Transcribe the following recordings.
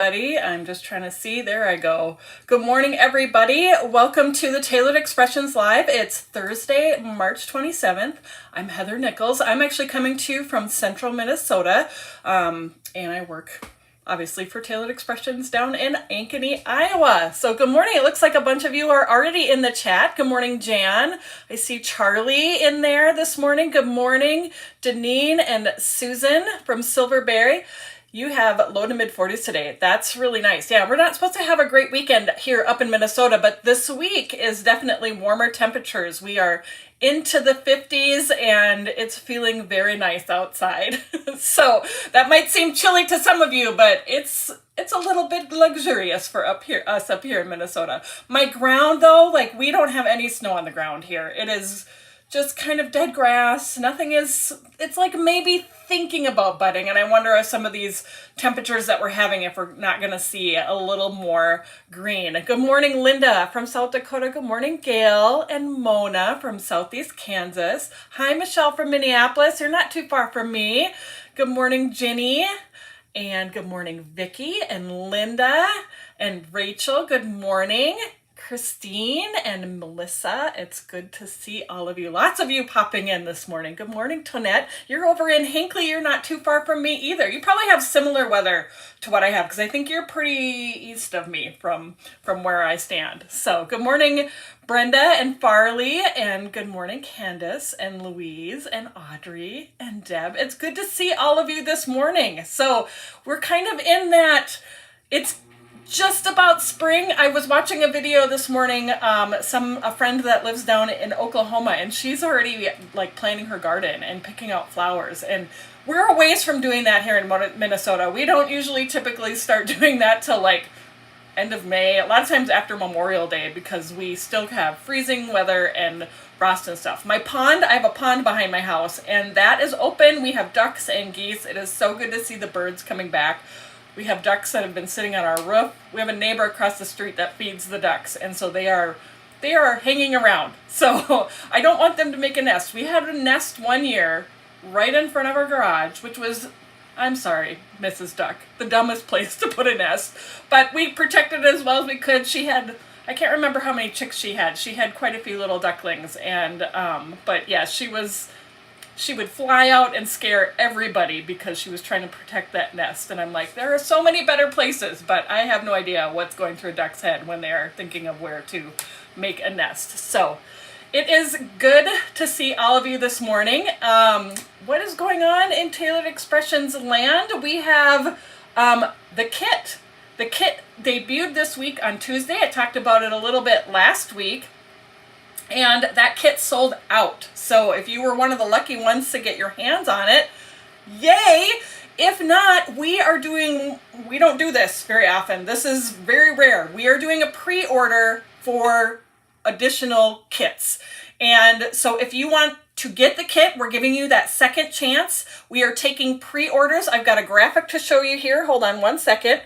I'm just trying to see. There I go. Good morning, everybody. Welcome to the Tailored Expressions Live. It's Thursday, March 27th. I'm Heather Nichols. I'm actually coming to you from central Minnesota, and I work obviously for Tailored Expressions down in Ankeny, Iowa. So good morning. It looks like a bunch of you are already in the chat. Good morning, Jan. I see Charlie in there this morning. Good morning, Deneen and Susan from Silverberry. You have low to mid 40s today. That's really nice. Yeah, we're not supposed to have a great weekend here up in Minnesota, but this week is definitely warmer temperatures. We are into the 50s and it's feeling very nice outside. So that might seem chilly to some of you, but it's a little bit luxurious for us up here in Minnesota. My ground though, like we don't have any snow on the ground here. It is just kind of dead grass. It's like maybe thinking about budding. And I wonder if some of these temperatures that we're having, if we're not going to see a little more green. Good morning, Linda from South Dakota. Good morning, Gail and Mona from Southeast Kansas. Hi, Michelle from Minneapolis. You're not too far from me. Good morning, Ginny. And good morning, Vicki and Linda and Rachel. Good morning. Christine and Melissa, it's good to see all of you. Lots of you popping in this morning. Good morning, Tonette. You're over in Hinckley. You're not too far from me either. You probably have similar weather to what I have because I think you're pretty east of me from where I stand. So good morning, Brenda and Farley, and good morning, Candace and Louise and Audrey and Deb. It's good to see all of you this morning. So we're kind of in that, it's just about spring. I was watching a video this morning, a friend that lives down in Oklahoma, and she's already like planting her garden and picking out flowers. And we're a ways from doing that here in Minnesota. We don't usually typically start doing that till like end of May, a lot of times after Memorial Day, because we still have freezing weather and frost and stuff. I have a pond behind my house, and that is open. We have ducks and geese. It is so good to see the birds coming back. We have ducks that have been sitting on our roof. We have a neighbor across the street that feeds the ducks, and so they are hanging around. So I don't want them to make a nest. We had a nest one year right in front of our garage, which was, I'm sorry, Mrs. Duck, the dumbest place to put a nest. But we protected it as well as we could. I can't remember how many chicks she had. She had quite a few little ducklings, and but yeah, she would fly out and scare everybody because she was trying to protect that nest. And I'm like, there are so many better places, but I have no idea what's going through a duck's head when they are thinking of where to make a nest. So it is good to see all of you this morning. What is going on in Tailored Expressions land? We have the kit. The kit debuted this week on Tuesday. I talked about it a little bit last week. And that kit sold out. So if you were one of the lucky ones to get your hands on it, yay! If not, we don't do this very often. This is very rare. We are doing a pre-order for additional kits. And so if you want to get the kit, we're giving you that second chance. We are taking pre-orders. I've got a graphic to show you here. Hold on one second.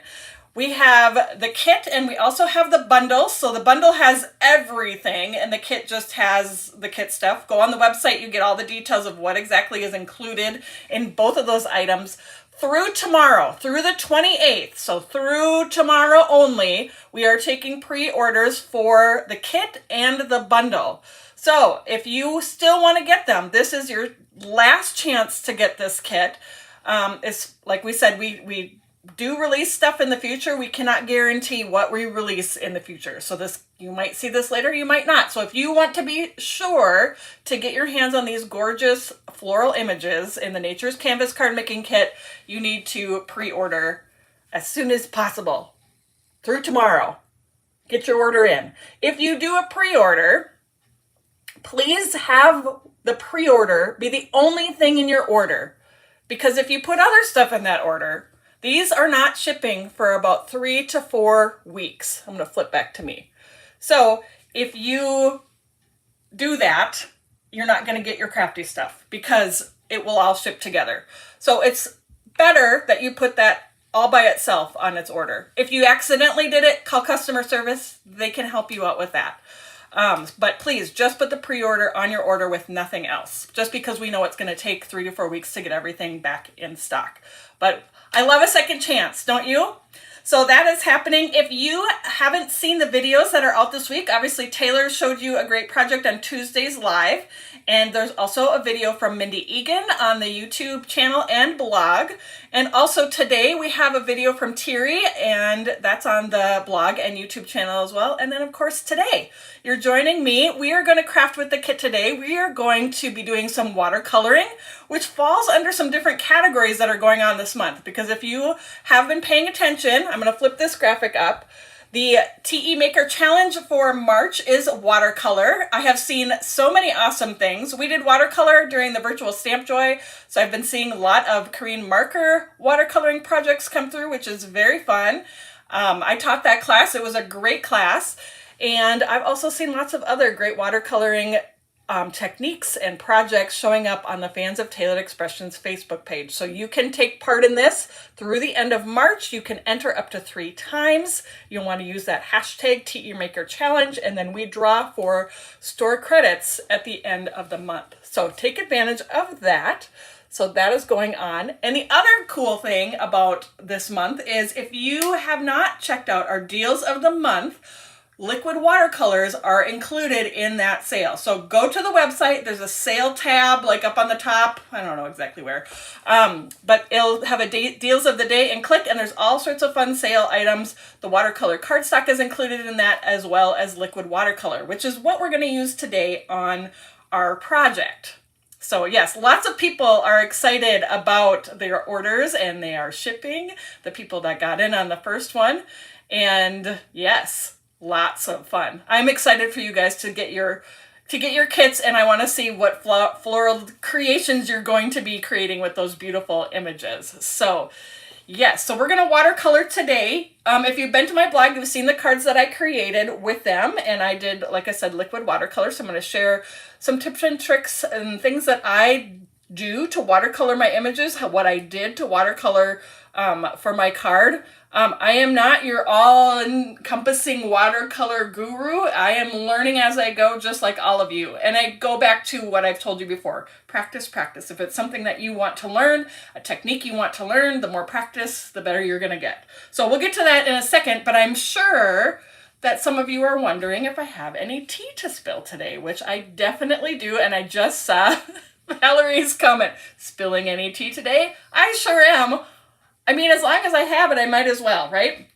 We have the kit and we also have the bundle. So the bundle has everything and the kit just has the kit stuff. Go on the website, you get all the details of what exactly is included in both of those items. Through tomorrow, through the 28th, so through tomorrow only, we are taking pre-orders for the kit and the bundle. So if you still want to get them, this is your last chance to get this kit. It's like we said, we do release stuff in the future. We cannot guarantee what we release in the future. So you might see this later, you might not. So if you want to be sure to get your hands on these gorgeous floral images in the Nature's Canvas card making kit, you need to pre-order as soon as possible through tomorrow. Get your order in. If you do a pre-order, please have the pre-order be the only thing in your order. Because if you put other stuff in that order, these are not shipping for about 3 to 4 weeks. I'm going to flip back to me. So if you do that, you're not going to get your crafty stuff because it will all ship together. So it's better that you put that all by itself on its order. If you accidentally did it, call customer service. They can help you out with that. But please just put the pre-order on your order with nothing else, just because we know it's going to take 3 to 4 weeks to get everything back in stock. But I love a second chance, don't you? So that is happening. If you haven't seen the videos that are out this week, obviously Taylor showed you a great project on Tuesdays Live. And there's also a video from Mindy Egan on the YouTube channel and blog. And also today we have a video from Thierry, and that's on the blog and YouTube channel as well. And then of course today, you're joining me. We are going to craft with the kit today. We are going to be doing some watercoloring, which falls under some different categories that are going on this month. Because if you have been paying attention, I'm going to flip this graphic up. The TE Maker Challenge for March is watercolor. I have seen so many awesome things. We did watercolor during the virtual Stamp Joy, so I've been seeing a lot of Korean marker watercoloring projects come through, which is very fun. I taught that class. It was a great class. And I've also seen lots of other great watercoloring techniques and projects showing up on the Fans of Tailored Expressions Facebook page. So you can take part in this through the end of March. You can enter up to 3 times. You'll want to use that hashtag TE Maker Challenge, and then we draw for store credits at the end of the month. So take advantage of that. So that is going on. And the other cool thing about this month is if you have not checked out our deals of the month, liquid watercolors are included in that sale. So go to the website. There's a sale tab like up on the top. I don't know exactly where. But it'll have a deals of the day, and click, and there's all sorts of fun sale items. The watercolor cardstock is included in that, as well as liquid watercolor, which is what we're going to use today on our project. So yes, lots of people are excited about their orders, and they are shipping, the people that got in on the first one. And yes, lots of fun. I'm excited for you guys to get your kits, and I want to see what floral creations you're going to be creating with those beautiful images. So yes, so we're going to watercolor today. If you've been to my blog, you've seen the cards that I created with them, and I did, like I said, liquid watercolor. So I'm going to share some tips and tricks and things that I do to watercolor my images, what I did to watercolor for my card. I am not your all-encompassing watercolor guru. I am learning as I go, just like all of you. And I go back to what I've told you before. Practice, practice. If it's something that you want to learn, a technique you want to learn, the more practice, the better you're going to get. So we'll get to that in a second, but I'm sure that some of you are wondering if I have any tea to spill today, which I definitely do, and I just saw Valerie's comment, spilling any tea today? I sure am. I mean, as long as I have it, I might as well, right?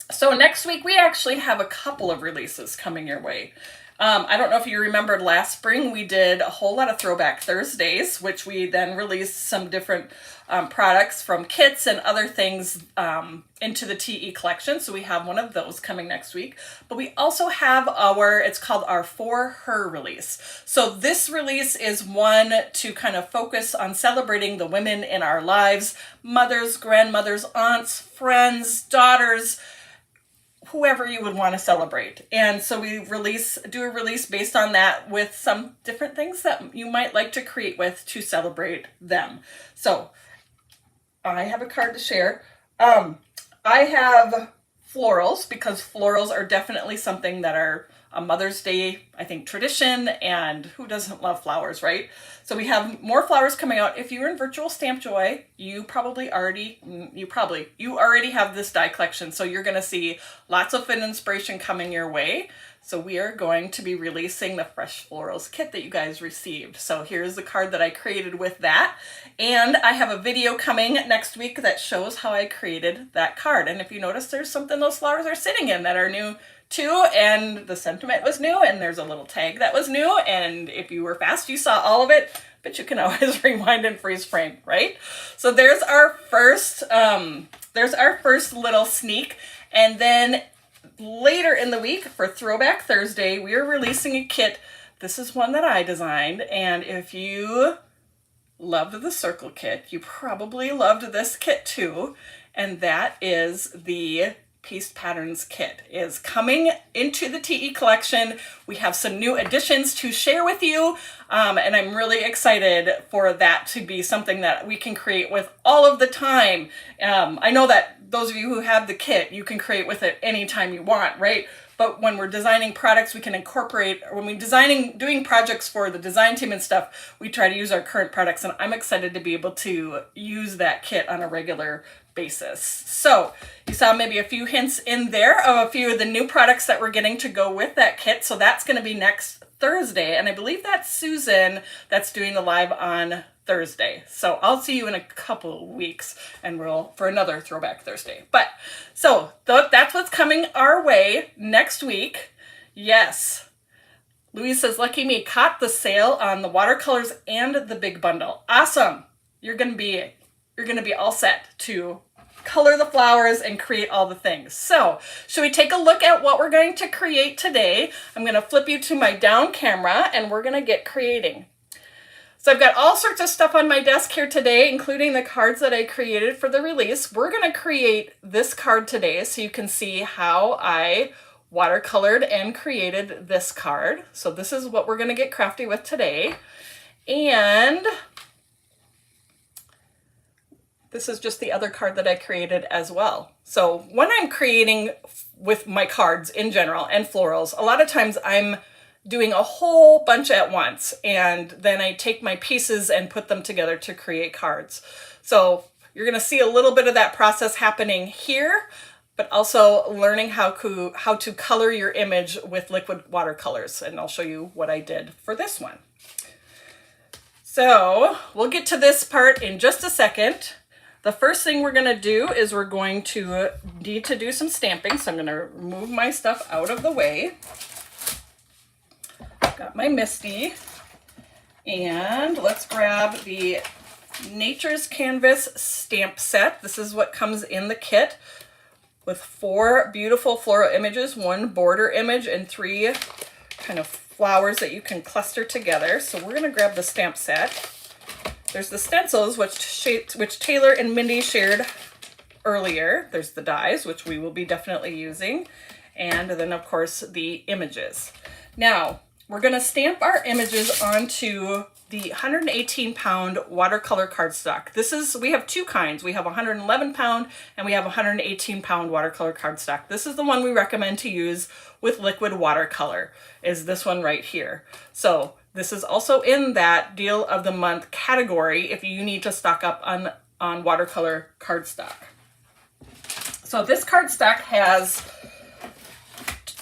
So next week, we actually have a couple of releases coming your way. I don't know if you remembered last spring, we did a whole lot of Throwback Thursdays, which we then released some different products from kits and other things into the TE collection. So we have one of those coming next week. But we also have it's called our For Her release. So this release is one to kind of focus on celebrating the women in our lives, mothers, grandmothers, aunts, friends, daughters, whoever you would want to celebrate. And so we do a release based on that with some different things that you might like to create with to celebrate them. So I have a card to share. I have florals, because florals are definitely something that are a Mother's Day, I think, tradition, and who doesn't love flowers, right? So we have more flowers coming out. If you're in Virtual Stamp Joy, you already have this die collection, so you're going to see lots of fun inspiration coming your way. So we are going to be releasing the Fresh Florals kit that you guys received. So here's the card that I created with that. And I have a video coming next week that shows how I created that card. And if you notice, there's something those flowers are sitting in that are new too, and the sentiment was new, and there's a little tag that was new, and if you were fast, you saw all of it, but you can always rewind and freeze frame, right? So there's our first little sneak. And then later in the week for Throwback Thursday, we are releasing a kit. This is one that I designed, and if you loved the circle kit, you probably loved this kit too, and that is the Pieced Patterns kit. Is coming into the TE collection. We have some new additions to share with you, and I'm really excited for that to be something that we can create with all of the time. I know that those of you who have the kit, you can create with it anytime you want, right? But when we're designing products, we can incorporate, when we're doing projects for the design team and stuff, we try to use our current products, and I'm excited to be able to use that kit on a regular basis. So you saw maybe a few hints in there of a few of the new products that we're getting to go with that kit. So that's going to be next Thursday. And I believe that's Susan that's doing the live on Thursday. So I'll see you in a couple of weeks and for another Throwback Thursday. But so that's what's coming our way next week. Yes. Louise says, lucky me, caught the sale on the watercolors and the big bundle. Awesome. You're going to be all set to color the flowers and create all the things. So should we take a look at what we're going to create today? I'm going to flip you to my down camera and we're going to get creating. So I've got all sorts of stuff on my desk here today, including the cards that I created for the release. We're going to create this card today so you can see how I watercolored and created this card. So this is what we're going to get crafty with today. And this is just the other card that I created as well. So when I'm creating with my cards in general and florals, a lot of times I'm doing a whole bunch at once, and then I take my pieces and put them together to create cards. So you're going to see a little bit of that process happening here, but also learning how to color your image with liquid watercolors. And I'll show you what I did for this one. So we'll get to this part in just a second. The first thing we're going to do is we're going to need to do some stamping. So I'm going to move my stuff out of the way. Got my Misty. And let's grab the Nature's Canvas stamp set. This is what comes in the kit with 4 beautiful floral images, 1 border image, and 3 kind of flowers that you can cluster together. So we're going to grab the stamp set. There's the stencils, which Taylor and Mindy shared earlier. There's the dies, which we will be definitely using. And then, of course, the images. Now, we're going to stamp our images onto the 118-pound watercolor cardstock. We have 2 kinds. We have 111-pound and we have 118-pound watercolor cardstock. This is the one we recommend to use with liquid watercolor, is this one right here. So this is also in that deal of the month category if you need to stock up on watercolor cardstock. So this cardstock has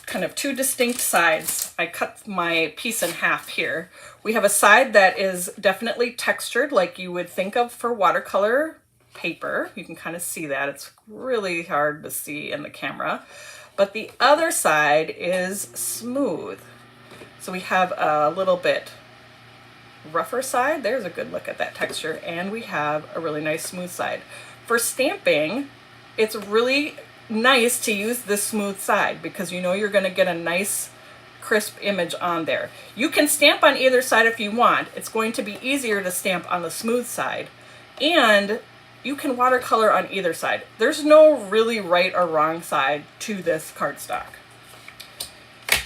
kind of 2 distinct sides. I cut my piece in half here. We have a side that is definitely textured like you would think of for watercolor paper. You can kind of see that. It's really hard to see in the camera. But the other side is smooth. So we have a little bit rougher side. There's a good look at that texture. And we have a really nice smooth side. For stamping, it's really nice to use this smooth side because you know you're going to get a nice crisp image on there. You can stamp on either side if you want. It's going to be easier to stamp on the smooth side. And you can watercolor on either side. There's no really right or wrong side to this cardstock.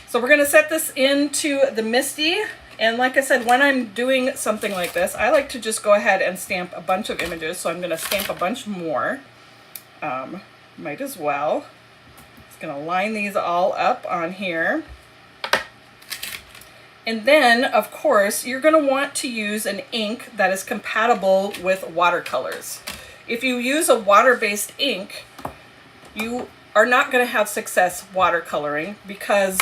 So we're going to set this into the Misty. And like I said, when I'm doing something like this, I like to just go ahead and stamp a bunch of images. So I'm going to stamp a bunch more. Might as well. Just going to line these all up on here. And then, of course, you're going to want to use an ink that is compatible with watercolors. If you use a water-based ink, you are not going to have success watercoloring because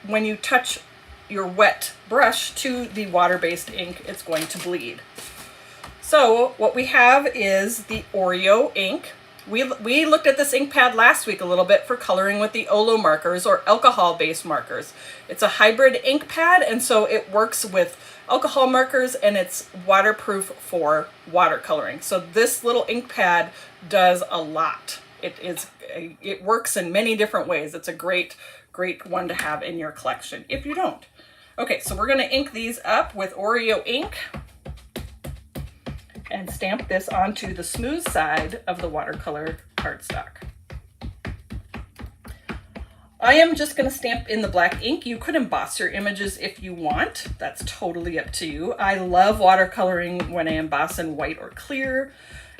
when you touch your wet brush to the water-based ink, it's going to bleed. So what we have is the Oreo ink. We looked at this ink pad last week a little bit for coloring with the Olo markers or alcohol-based markers. It's a hybrid ink pad, and so it works with alcohol markers and it's waterproof for watercoloring. So this little ink pad does a lot. It works in many different ways. It's a great one to have in your collection if you don't. Okay, so we're going to ink these up with Oreo ink and stamp this onto the smooth side of the watercolor cardstock. I am just going to stamp in the black ink. You could emboss your images if you want. That's totally up to you. I love watercoloring when I emboss in white or clear,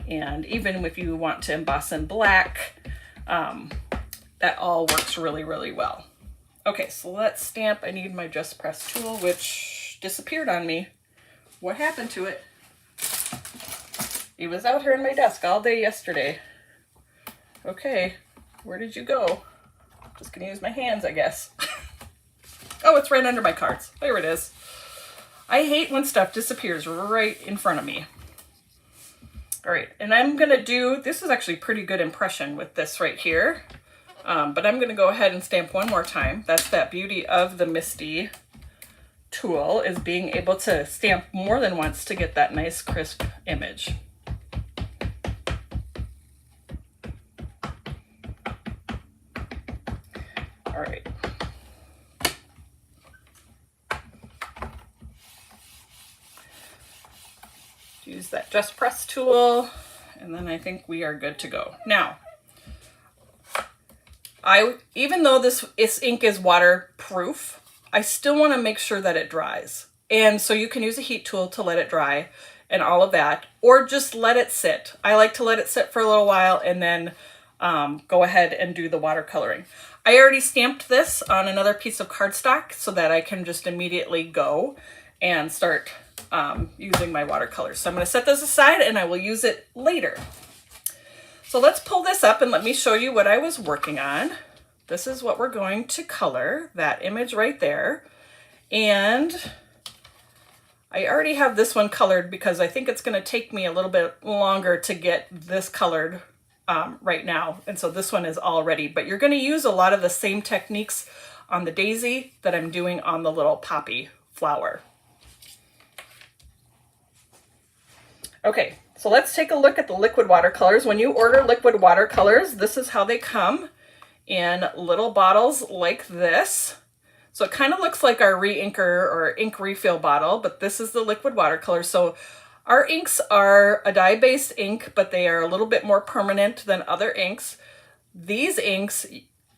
and even if you want to emboss in black, that all works really, really well. Okay, so let's stamp. I need my Just Press tool, which disappeared on me. What happened to it? He was out here in my desk all day yesterday. Okay, where did you go? Just gonna use my hands, I guess. Oh, it's right under my cards. There it is. I hate when stuff disappears right in front of me. All right, and I'm gonna do, this is actually pretty good impression with this right here, but I'm gonna go ahead and stamp one more time. That's that beauty of the MISTI tool, is being able to stamp more than once to get that nice crisp image. All right. Use that just press tool, and then I think we are good to go. Now, even though this ink is waterproof, I still want to make sure that it dries. And so you can use a heat tool to let it dry and all of that, or just let it sit. I like to let it sit for a little while and then go ahead and do the watercoloring. I already stamped this on another piece of cardstock so that I can just immediately go and start using my watercolors. So I'm going to set this aside and I will use it later. So let's pull this up and let me show you what I was working on. This is what we're going to color, that image right there. And I already have this one colored because I think it's going to take me a little bit longer to get this colored right now. And so this one is all ready, but you're going to use a lot of the same techniques on the daisy that I'm doing on the little poppy flower. Okay, so let's take a look at the liquid watercolors. When you order liquid watercolors, this is how they come, in little bottles like this. So it kind of looks like our re-inker or ink refill bottle, but this is the liquid watercolor. So our inks are a dye-based ink, but they are a little bit more permanent than other inks. These inks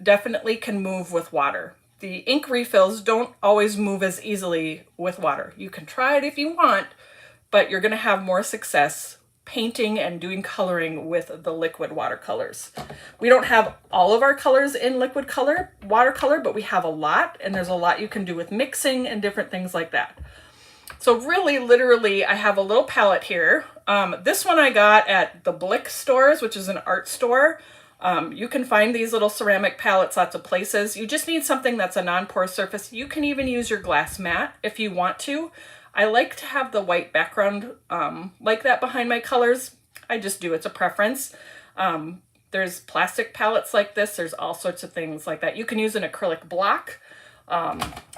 definitely can move with water. The ink refills don't always move as easily with water. You can try it if you want, but you're gonna have more success painting and doing coloring with the liquid watercolors. We don't have all of our colors in liquid watercolor, but we have a lot, and there's a lot you can do with mixing and different things like that. So really, literally, I have a little palette here. This one I got at the Blick stores, which is an art store. You can find these little ceramic palettes lots of places. You just need something that's a non-porous surface. You can even use your glass mat if you want to. I like to have the white background like that behind my colors. I just do, it's a preference. There's plastic palettes like this. There's all sorts of things like that. You can use an acrylic block.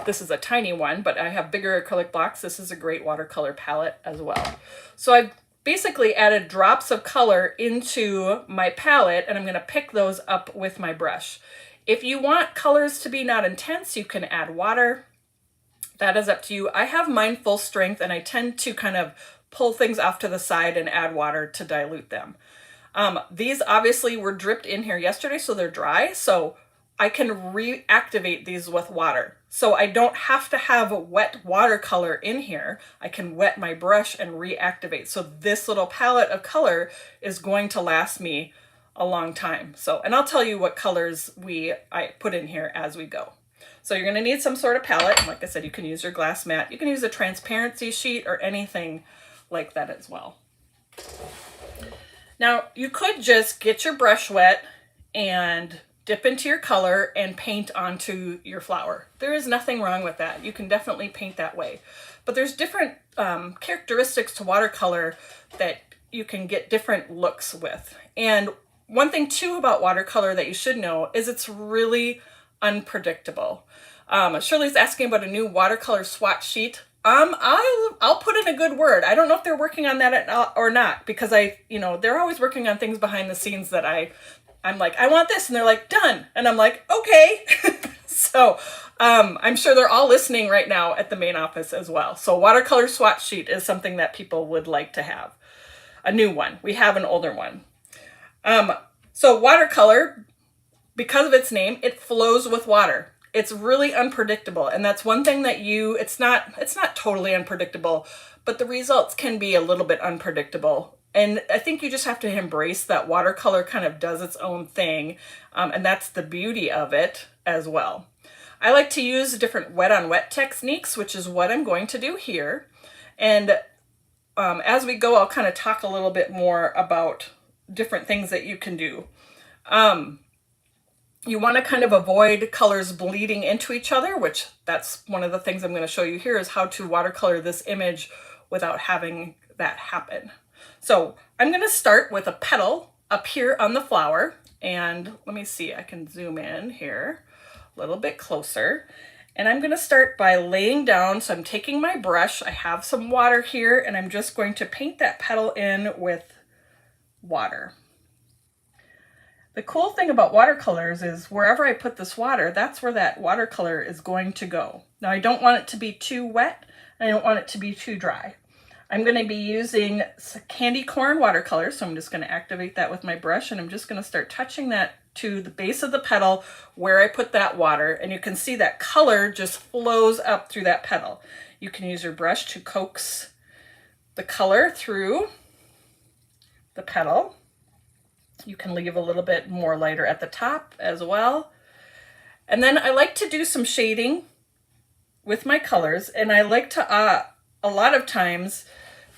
This is a tiny one, but I have bigger acrylic blocks. This is a great watercolor palette as well. So I've basically added drops of color into my palette, and I'm gonna pick those up with my brush. If you want colors to be not intense, you can add water. That is up to you. I have mine full strength, and I tend to kind of pull things off to the side and add water to dilute them. These obviously were dripped in here yesterday, so they're dry. So I can reactivate these with water. So I don't have to have a wet watercolor in here. I can wet my brush and reactivate. So this little palette of color is going to last me a long time. So, and I'll tell you what colors I put in here as we go. So you're gonna need some sort of palette. And like I said, you can use your glass mat. You can use a transparency sheet or anything like that as well. Now, you could just get your brush wet and dip into your color and paint onto your flower. There is nothing wrong with that. You can definitely paint that way. But there's different characteristics to watercolor that you can get different looks with. And one thing too about watercolor that you should know is it's really unpredictable. Shirley's asking about a new watercolor swatch sheet. I'll put in a good word. I don't know if they're working on that or not, because they're always working on things behind the scenes that I'm like, I want this, and they're like, done. And I'm like, okay. So I'm sure they're all listening right now at the main office as well. So watercolor swatch sheet is something that people would like to have. A new one. We have an older one. So watercolor, because of its name, it flows with water. It's really unpredictable. And that's one thing that it's not totally unpredictable, but the results can be a little bit unpredictable. And I think you just have to embrace that watercolor kind of does its own thing. And that's the beauty of it as well. I like to use different wet on wet techniques, which is what I'm going to do here. And as we go, I'll kind of talk a little bit more about different things that you can do. You want to kind of avoid colors bleeding into each other, which that's one of the things I'm going to show you here is how to watercolor this image without having that happen. So I'm going to start with a petal up here on the flower, and let me see, I can zoom in here a little bit closer. And I'm going to start by laying down, so I'm taking my brush, I have some water here, and I'm just going to paint that petal in with water. The cool thing about watercolors is wherever I put this water, that's where that watercolor is going to go. Now I don't want it to be too wet, and I don't want it to be too dry. I'm going to be using candy corn watercolor, so I'm just going to activate that with my brush, and I'm just going to start touching that to the base of the petal where I put that water, and you can see that color just flows up through that petal. You can use your brush to coax the color through the petal. You can leave a little bit more lighter at the top as well. And then I like to do some shading with my colors, and I like to, a lot of times,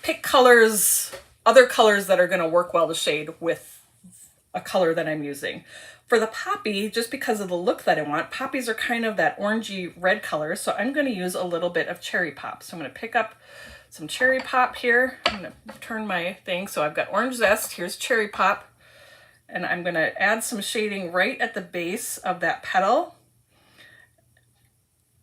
pick colors, other colors that are going to work well to shade with a color that I'm using. For the poppy, just because of the look that I want, poppies are kind of that orangey red color, so I'm going to use a little bit of cherry pop. So I'm going to pick up some cherry pop here. I'm going to turn my thing, so I've got orange zest, here's cherry pop, and I'm going to add some shading right at the base of that petal,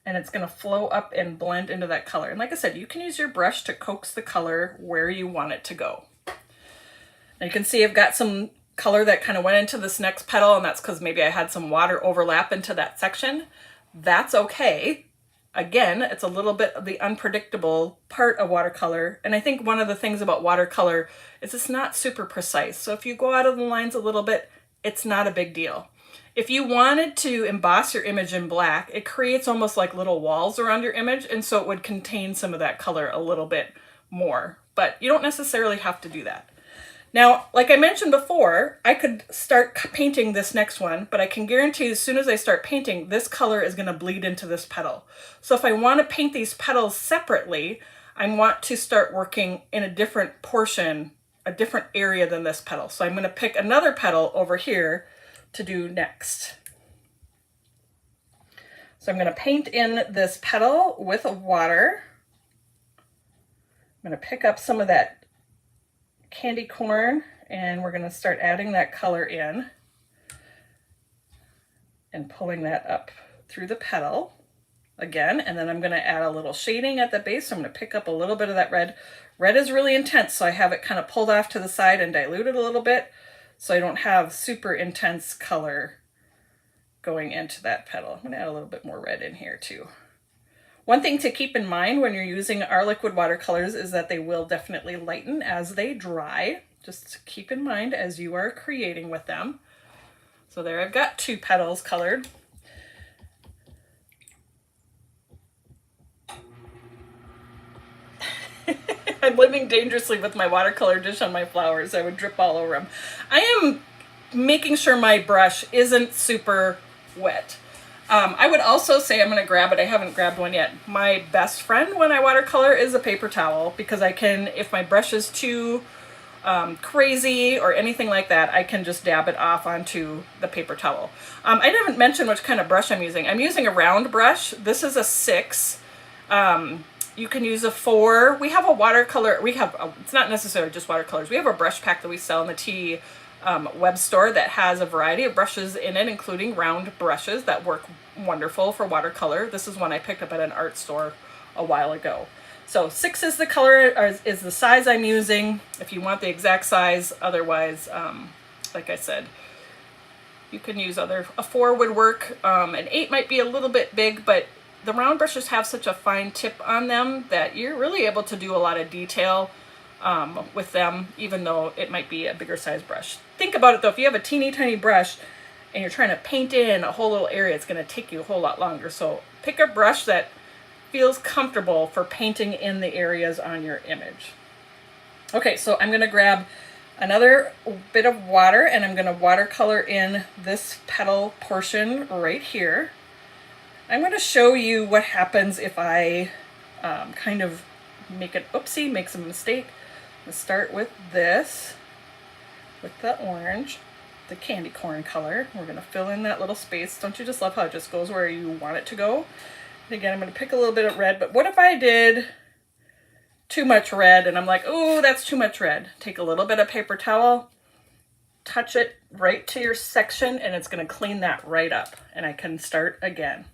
and it's going to flow up and blend into that color. And like I said, you can use your brush to coax the color where you want it to go. Now you can see I've got some color that kind of went into this next petal, and that's because maybe I had some water overlap into that section. That's okay. Again, it's a little bit of the unpredictable part of watercolor, and I think one of the things about watercolor is it's not super precise. So if you go out of the lines a little bit, it's not a big deal. If you wanted to emboss your image in black, it creates almost like little walls around your image, and so it would contain some of that color a little bit more, but you don't necessarily have to do that. Now, like I mentioned before, I could start painting this next one, but I can guarantee as soon as I start painting, this color is going to bleed into this petal. So if I want to paint these petals separately, I want to start working in a different portion, a different area than this petal. So I'm going to pick another petal over here to do next. So I'm going to paint in this petal with water. I'm going to pick up some of that candy corn, and we're going to start adding that color in and pulling that up through the petal again, and then I'm going to add a little shading at the base. So I'm going to pick up a little bit of that red. Red is really intense, so I have it kind of pulled off to the side and diluted a little bit so I don't have super intense color going into that petal. I'm going to add a little bit more red in here too. One thing to keep in mind when you're using our liquid watercolors is that they will definitely lighten as they dry. Just keep in mind as you are creating with them. So there I've got two petals colored. I'm living dangerously with my watercolor dish on my flowers. I would drip all over them. I am making sure my brush isn't super wet. I would also say, I'm going to grab it, I haven't grabbed one yet. My best friend when I watercolor is a paper towel, because I can, if my brush is too crazy or anything like that, I can just dab it off onto the paper towel. I didn't mention which kind of brush I'm using. I'm using a round brush. This is a 6. You can use a 4. We have a watercolor, it's not necessarily just watercolors. We have a brush pack that we sell in the T web store that has a variety of brushes in it, including round brushes that work wonderful for watercolor. This is one I picked up at an art store a while ago. So 6 is the color, is the size I'm using, if you want the exact size. Otherwise, like I said, you can use a 4 would work. An 8 might be a little bit big, but the round brushes have such a fine tip on them that you're really able to do a lot of detail with them, even though it might be a bigger size brush. Think about it though, if you have a teeny tiny brush and you're trying to paint in a whole little area, it's going to take you a whole lot longer. So pick a brush that feels comfortable for painting in the areas on your image. Okay, so I'm going to grab another bit of water and I'm going to watercolor in this petal portion right here. I'm going to show you what happens if I kind of make some mistake. Let's start with this, with the orange, the candy corn color. We're gonna fill in that little space. Don't you just love how it just goes where you want it to go? And again, I'm gonna pick a little bit of red, but what if I did too much red and I'm like, oh, that's too much red. Take a little bit of paper towel, touch it right to your section, and it's gonna clean that right up. And I can start again.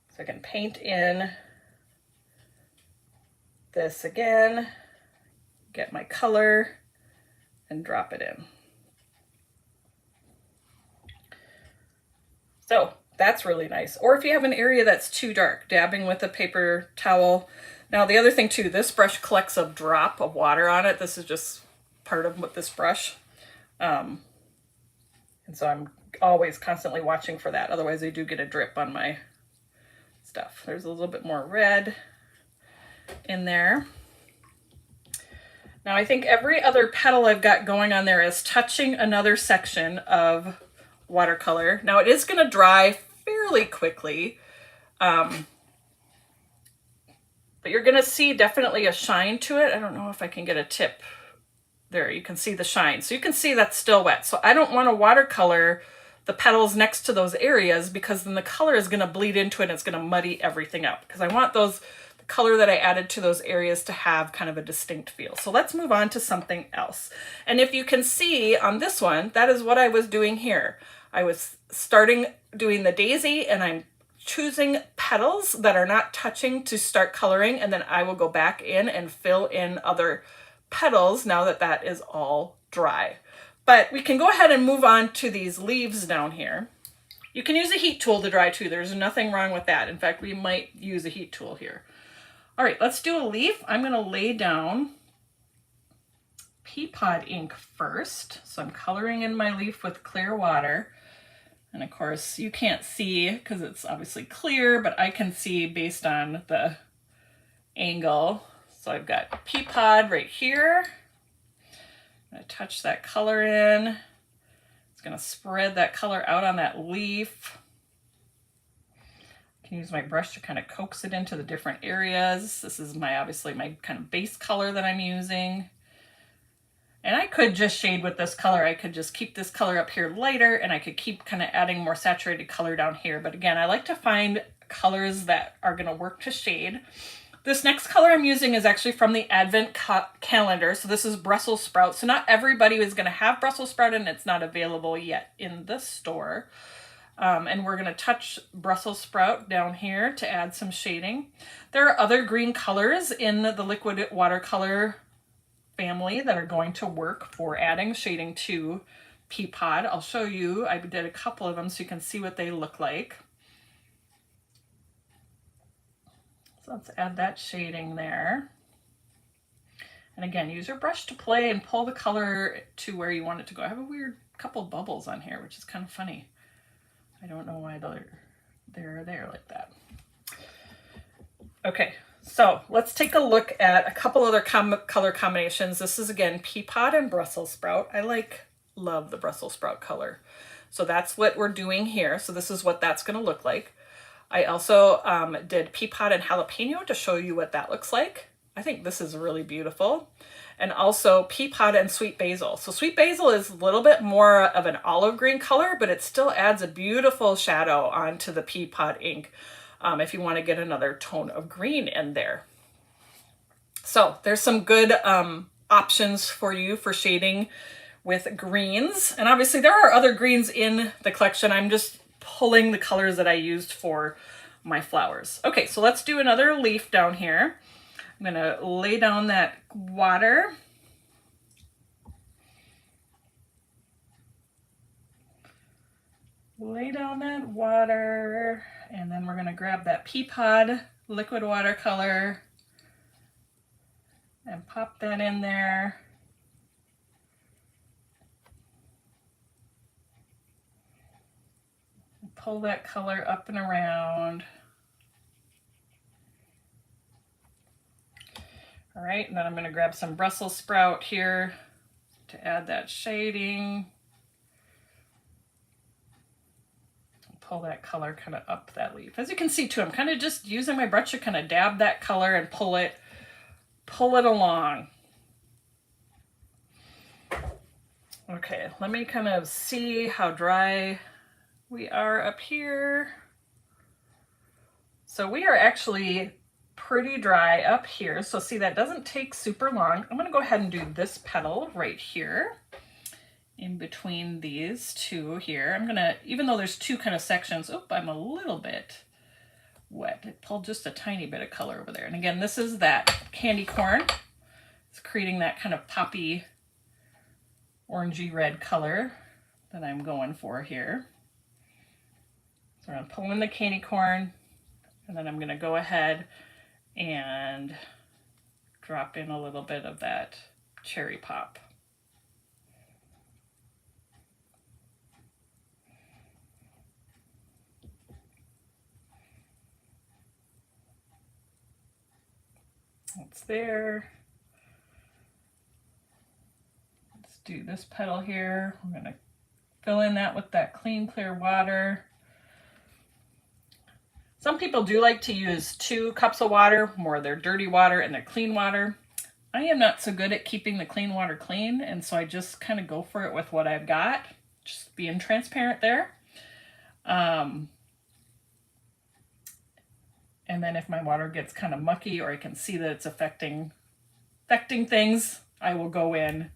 So I can paint in this again, get my color, and drop it in. So that's really nice. Or if you have an area that's too dark, dabbing with a paper towel. Now the other thing too, this brush collects a drop of water on it. This is just part of what this brush. And so I'm always constantly watching for that. Otherwise I do get a drip on my stuff. There's a little bit more red in there. Now I think every other petal I've got going on there is touching another section of watercolor. Now it is going to dry fairly quickly, but you're going to see definitely a shine to it. I don't know if I can get a tip. There, you can see the shine. So you can see that's still wet. So I don't want to watercolor the petals next to those areas because then the color is going to bleed into it and it's going to muddy everything up, because I want the color that I added to those areas to have kind of a distinct feel. So let's move on to something else. And if you can see on this one, that is what I was doing here. I was starting doing the daisy and I'm choosing petals that are not touching to start coloring, and then I will go back in and fill in other petals now that that is all dry. But we can go ahead and move on to these leaves down here. You can use a heat tool to dry too. There's nothing wrong with that. In fact, we might use a heat tool here. All right, let's do a leaf. I'm going to lay down pea pod ink first. So I'm coloring in my leaf with clear water. And of course you can't see because it's obviously clear, but I can see based on the angle. So I've got pea pod right here. I'm going to touch that color in. It's going to spread that color out on that leaf. I can use my brush to kind of coax it into the different areas. This is obviously my kind of base color that I'm using. And I could just shade with this color. I could just keep this color up here lighter, and I could keep kind of adding more saturated color down here. But again, I like to find colors that are going to work to shade. This next color I'm using is actually from the Advent calendar. So this is Brussels sprout. So not everybody is going to have Brussels sprout, and it's not available yet in the store. And we're going to touch Brussels sprout down here to add some shading. There are other green colors in the liquid watercolor family that are going to work for adding shading to pea pod. I'll show you. I did a couple of them so you can see what they look like. So let's add that shading there. And again, use your brush to play and pull the color to where you want it to go. I have a weird couple bubbles on here, which is kind of funny. I don't know why they're there like that. Okay, so let's take a look at a couple other color combinations. This is again pea pod and Brussels sprout. I love the Brussels sprout color. So that's what we're doing here. So this is what that's going to look like. I also did pea pod and jalapeno to show you what that looks like. I think this is really beautiful. And also pea pod and sweet basil. So sweet basil is a little bit more of an olive green color, but it still adds a beautiful shadow onto the pea pod ink if you want to get another tone of green in there. So there's some good options for you for shading with greens. And obviously there are other greens in the collection. I'm just pulling the colors that I used for my flowers. Okay, so let's do another leaf down here. I'm gonna lay down that water. Lay down that water, and then we're gonna grab that pea pod liquid watercolor and pop that in there. Pull that color up and around. All right, and then I'm going to grab some Brussels sprout here to add that shading. Pull that color kind of up that leaf. As you can see too, I'm kind of just using my brush to kind of dab that color and pull it along. Okay, let me kind of see how dry we are up here. So we are actually pretty dry up here. So see, that doesn't take super long. I'm gonna go ahead and do this petal right here in between these two here. I'm gonna, even though there's two kind of sections, oh, I'm a little bit wet. I pulled just a tiny bit of color over there. And again, this is that candy corn. It's creating that kind of poppy orangey red color that I'm going for here. So I'm gonna pull in the candy corn, and then I'm gonna go ahead and drop in a little bit of that cherry pop. It's there. Let's do this petal here. I'm gonna fill in that with that clean, clear water. Some people do like to use 2 cups of water, more their dirty water and their clean water. I am not so good at keeping the clean water clean, and so I just kind of go for it with what I've got, just being transparent there. And then if my water gets kind of mucky or I can see that it's affecting things, I will go in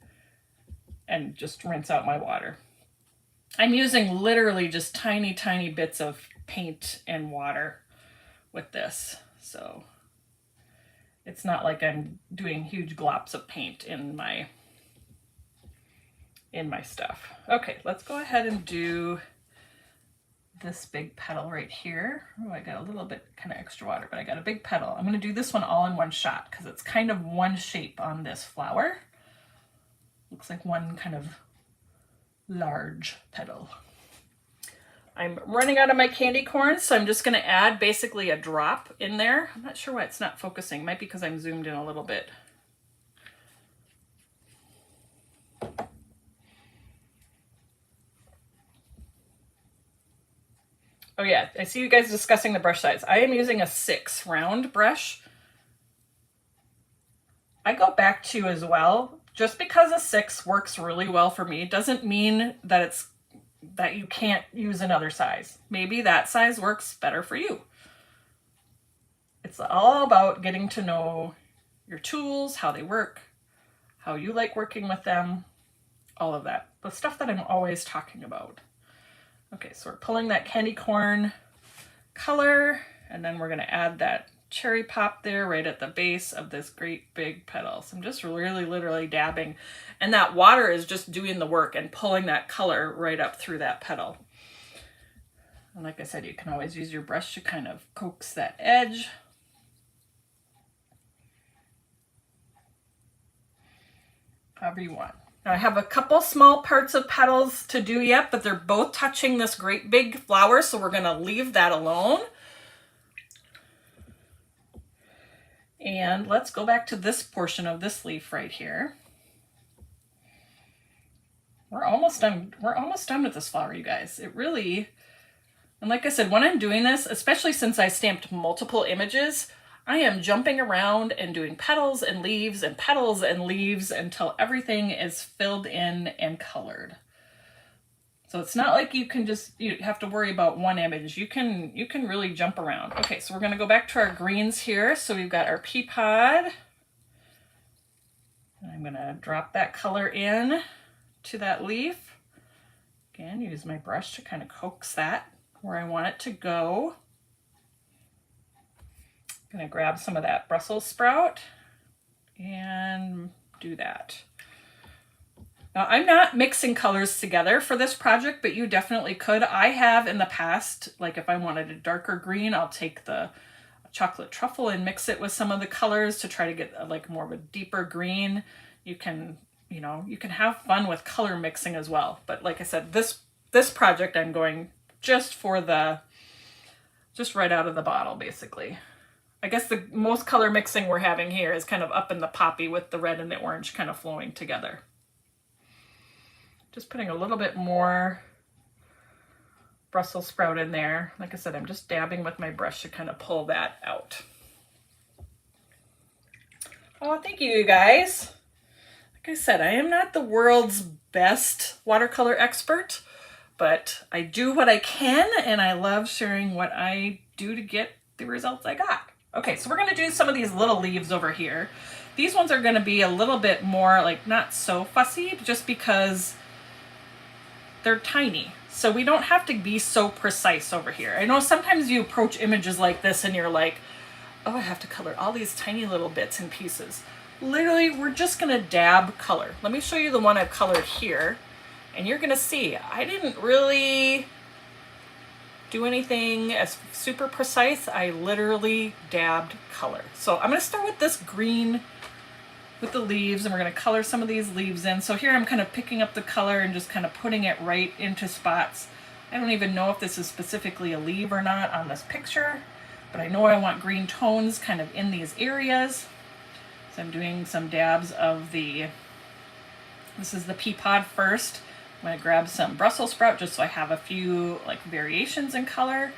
and just rinse out my water. I'm using literally just tiny, tiny bits of paint and water with this. So it's not like I'm doing huge glops of paint in my stuff. Okay, let's go ahead and do this big petal right here. Oh, I got a little bit kind of extra water, but I got a big petal. I'm going to do this one all in one shot because it's kind of one shape on this flower. Looks like one kind of large petal. I'm running out of my candy corn, so I'm just going to add basically a drop in there. I'm not sure why it's not focusing. Might be because I'm zoomed in a little bit. Oh yeah, I see you guys discussing the brush size. I am using a 6 round brush. I go back to as well. Just because a 6 works really well for me doesn't mean that you can't use another size. Maybe that size works better for you. It's all about getting to know your tools, how they work, how you like working with them, all of that. The stuff that I'm always talking about. Okay, so we're pulling that candy corn color, and then we're gonna add that cherry pop there right at the base of this great big petal. So I'm just really literally dabbing, and that water is just doing the work and pulling that color right up through that petal. And like I said, you can always use your brush to kind of coax that edge. However you want. Now I have a couple small parts of petals to do yet, but they're both touching this great big flower, so we're gonna leave that alone. And let's go back to this portion of this leaf right here. We're almost done with this flower, you guys. It really, and like I said, when I'm doing this, especially since I stamped multiple images, I am jumping around and doing petals and leaves and petals and leaves until everything is filled in and colored. So it's not like you have to worry about one image. You can really jump around. Okay, so we're gonna go back to our greens here. So we've got our pea pod. And I'm gonna drop that color in to that leaf. Again, use my brush to kind of coax that where I want it to go. I'm gonna grab some of that Brussels sprout and do that. Now I'm not mixing colors together for this project, but you definitely could. I have in the past, like if I wanted a darker green, I'll take the chocolate truffle and mix it with some of the colors to try to get like more of a deeper green. You can have fun with color mixing as well. But like I said, this project I'm going just right out of the bottle basically. I guess the most color mixing we're having here is kind of up in the poppy with the red and the orange kind of flowing together. Just putting a little bit more Brussels sprout in there. Like I said, I'm just dabbing with my brush to kind of pull that out. Oh, thank you, you guys. Like I said, I am not the world's best watercolor expert, but I do what I can, and I love sharing what I do to get the results I got. Okay, so we're gonna do some of these little leaves over here. These ones are gonna be a little bit more like not so fussy, just because they're tiny. So we don't have to be so precise over here. I know sometimes you approach images like this and you're like, oh, I have to color all these tiny little bits and pieces. Literally, we're just gonna dab color. Let me show you the one I've colored here, and you're gonna see I didn't really do anything as super precise. I literally dabbed color. So I'm gonna start with this green with the leaves, and we're gonna color some of these leaves in. So here I'm kind of picking up the color and just kind of putting it right into spots. I don't even know if this is specifically a leaf or not on this picture, but I know I want green tones kind of in these areas. So I'm doing some dabs of this is the pea pod first. I'm going to grab some Brussels sprout just so I have a few like variations in color.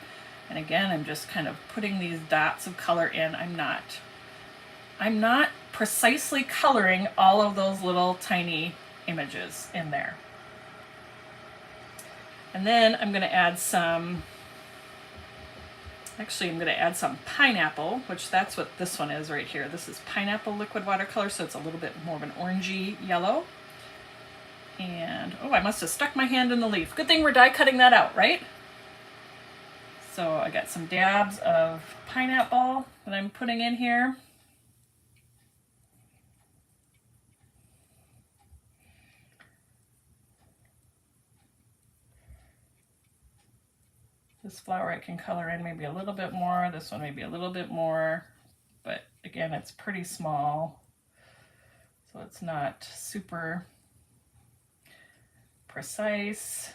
And again, I'm just kind of putting these dots of color in. I'm not precisely coloring all of those little tiny images in there. And then I'm going to add some pineapple, which that's what this one is right here. This is pineapple liquid watercolor, so it's a little bit more of an orangey yellow. And, oh, I must have stuck my hand in the leaf. Good thing we're die cutting that out, right? So I got some dabs of pineapple that I'm putting in here. This flower I can color in maybe a little bit more, this one maybe a little bit more, but again, it's pretty small, so it's not super precise.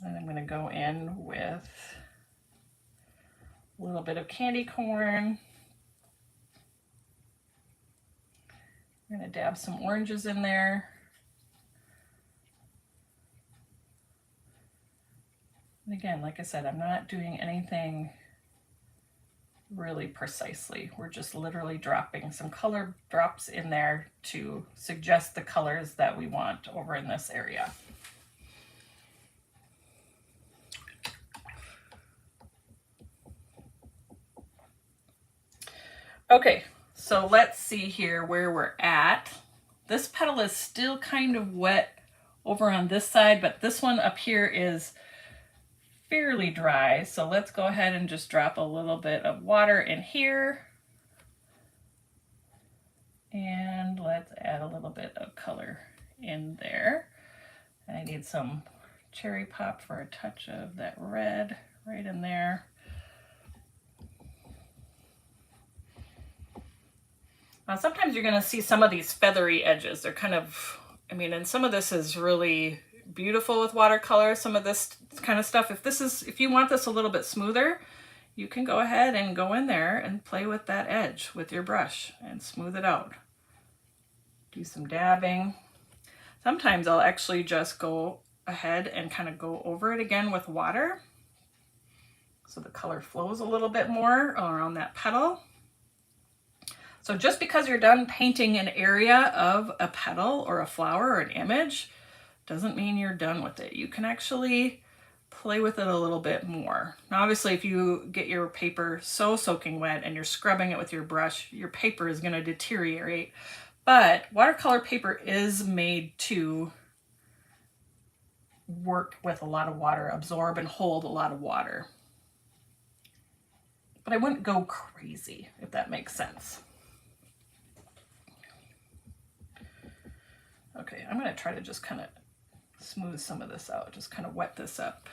And I'm going to go in with a little bit of candy corn. I'm going to dab some oranges in there. And again, like I said, I'm not doing anything really precisely. We're just literally dropping some color drops in there to suggest the colors that we want over in this area. Okay, so let's see here where we're at. This petal is still kind of wet over on this side, but this one up here is fairly dry. So let's go ahead and just drop a little bit of water in here. And let's add a little bit of color in there. I need some cherry pop for a touch of that red right in there. Now, sometimes you're going to see some of these feathery edges. They're kind of, I mean, and some of this is really beautiful with watercolor, some of this kind of stuff. If you want this a little bit smoother, you can go ahead and go in there and play with that edge with your brush and smooth it out. Do some dabbing. Sometimes I'll actually just go ahead and kind of go over it again with water so the color flows a little bit more around that petal. So just because you're done painting an area of a petal or a flower or an image doesn't mean you're done with it. You can actually play with it a little bit more. Now, obviously, if you get your paper so soaking wet and you're scrubbing it with your brush, your paper is going to deteriorate. But watercolor paper is made to work with a lot of water, absorb and hold a lot of water. But I wouldn't go crazy, if that makes sense. Okay, I'm going to try to just kind of smooth some of this out, just kind of wet this up.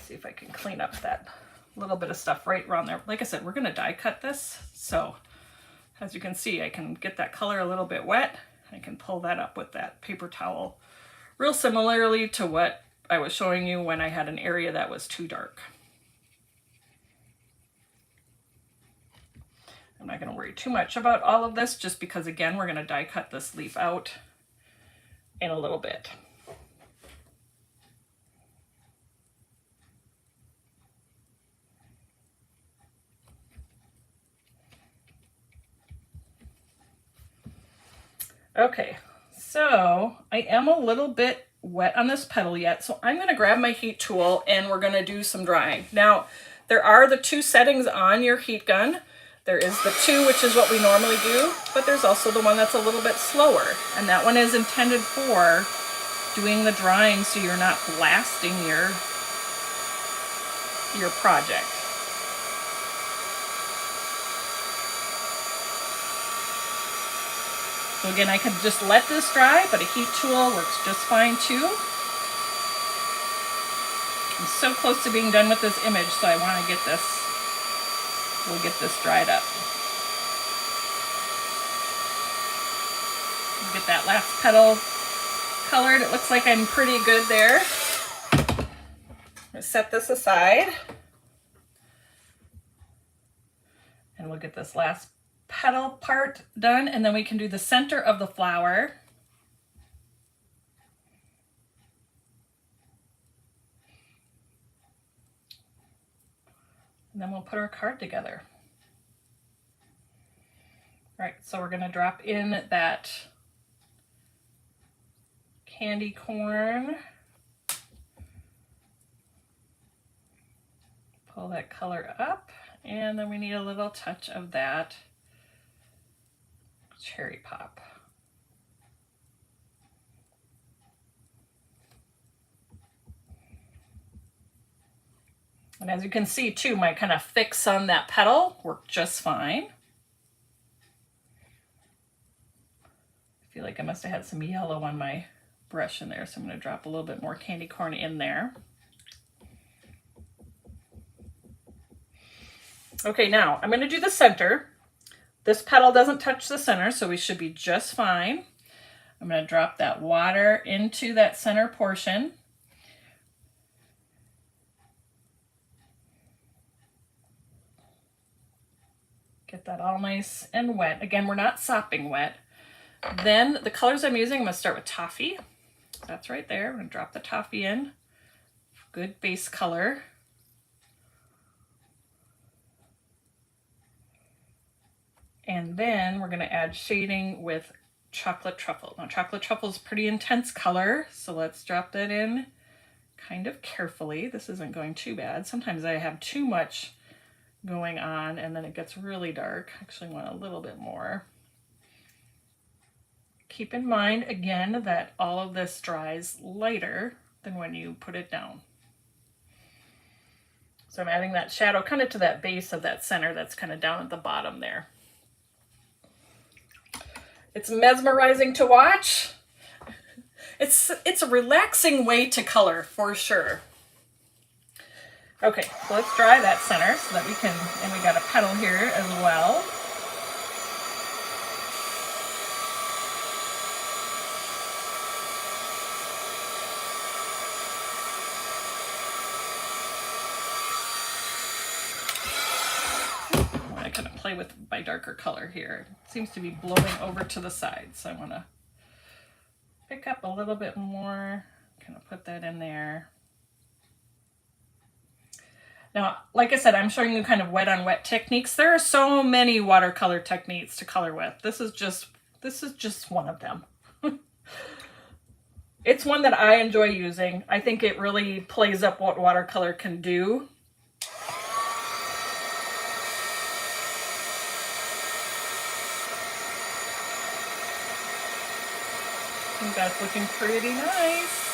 See if I can clean up that little bit of stuff right around there. Like I said, we're going to die cut this, so as you can see, I can get that color a little bit wet. I can pull that up with that paper towel, real similarly to what I was showing you when I had an area that was too dark. I'm not going to worry too much about all of this, just because, again, we're going to die cut this leaf out in a little bit. Okay, so I am a little bit wet on this petal yet, so I'm going to grab my heat tool and we're going to do some drying. Now, there are the 2 settings on your heat gun. There is the 2, which is what we normally do, but there's also the one that's a little bit slower, and that one is intended for doing the drying so you're not blasting your project. So again, I could just let this dry, but a heat tool works just fine too. I'm so close to being done with this image, so I want to get this, we'll get this dried up. Get that last petal colored. It looks like I'm pretty good there. I'm going to set this aside. And we'll get this last petal part done, and then we can do the center of the flower. And then we'll put our card together. All right, so we're going to drop in that candy corn. Pull that color up, and then we need a little touch of that cherry pop. And as you can see too, my kind of fix on that petal worked just fine. I feel like I must have had some yellow on my brush in there, so I'm going to drop a little bit more candy corn in there. Okay, now I'm going to do the center. This petal doesn't touch the center, so we should be just fine. I'm going to drop that water into that center portion. Get that all nice and wet. Again, we're not sopping wet. Then the colors I'm using, I'm going to start with toffee. That's right there. I'm going to drop the toffee in. Good base color. And then we're going to add shading with chocolate truffle. Now, chocolate truffle is a pretty intense color, so let's drop that in kind of carefully. This isn't going too bad. Sometimes I have too much going on and then it gets really dark. I actually want a little bit more. Keep in mind, again, that all of this dries lighter than when you put it down. So I'm adding that shadow kind of to that base of that center that's kind of down at the bottom there. It's mesmerizing to watch. It's a relaxing way to color for sure. Okay, so let's dry that center so that we can, and we got a petal here as well. I kind of play with my darker color here. It seems to be blowing over to the side, so I want to pick up a little bit more, kind of put that in there. Now, like I said, I'm showing you kind of wet on wet techniques. There are so many watercolor techniques to color with. This is just one of them. It's one that I enjoy using. I think it really plays up what watercolor can do. I think that's looking pretty nice.